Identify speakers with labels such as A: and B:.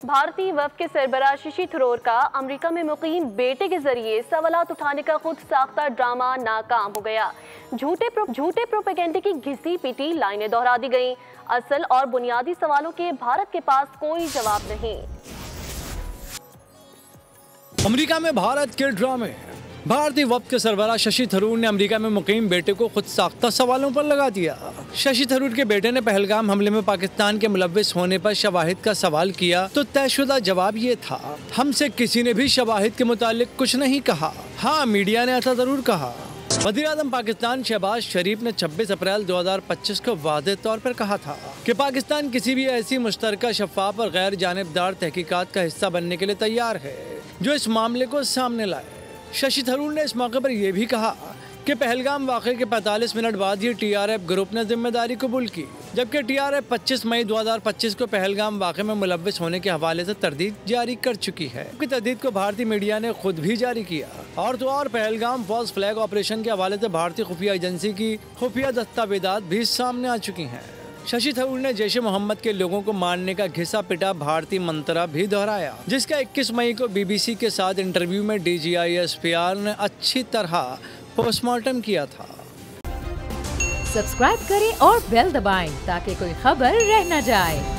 A: भारतीय वफ़द के सरबराह शशि थरूर का अमेरिका में मुकीम बेटे के जरिए सवालात उठाने का खुद साख्ता ड्रामा नाकाम हो गया। झूठे प्रोपेगेंडे की घिसी पिटी लाइनें दोहरा दी गईं। असल और बुनियादी सवालों के भारत के पास कोई जवाब नहीं।
B: अमेरिका में भारत के ड्रामे। भारतीय वफ़द के सरबराह शशि थरूर ने अमेरिका में मुकीम बेटे को खुद साख्ता सवालों पर लगा दिया। शशि थरूर के बेटे ने पहलगाम हमले में पाकिस्तान के मुलव्विस होने पर शवाहिद का सवाल किया तो तयशुदा जवाब ये था, हमसे किसी ने भी शवाहिद के मुतालिक कुछ नहीं कहा। हाँ, मीडिया ने ऐसा जरूर कहा। वज़ीर-ए-आज़म पाकिस्तान शहबाज शरीफ ने 26 अप्रैल 2025 को वाज़ेह तौर पर कहा था कि पाकिस्तान किसी भी ऐसी मुश्तरका, शफ़ाफ़ और गैर जानिबदार तहकीकात का हिस्सा बनने के लिए तैयार है जो इस मामले को सामने लाए। शशि थरूर ने इस मौके पर यह भी कहा कि पहलगाम वाक़े के 45 मिनट बाद ही TRF ग्रुप ने जिम्मेदारी कबूल की, जबकि TRF 25 मई 2025 को पहलगाम वाक़े में मुलव्विस होने के हवाले से तरदीद जारी कर चुकी है। तरदीद को भारतीय मीडिया ने खुद भी जारी किया। और तो और पहलगाम फॉल्स फ्लैग ऑपरेशन के हवाले से भारतीय खुफिया एजेंसी की खुफिया दस्तावेज़ात भी सामने आ चुकी हैं। शशि थरूर ने जैश मोहम्मद के लोगों को मारने का घिसा पिटा भारतीय मंतरा भी दोहराया, जिसका 21 मई को BBC के साथ इंटरव्यू में DGI SPR ने अच्छी तरह पोस्टमार्टम किया था।
C: सब्सक्राइब करें और बेल दबाएं ताकि कोई खबर रह न जाए।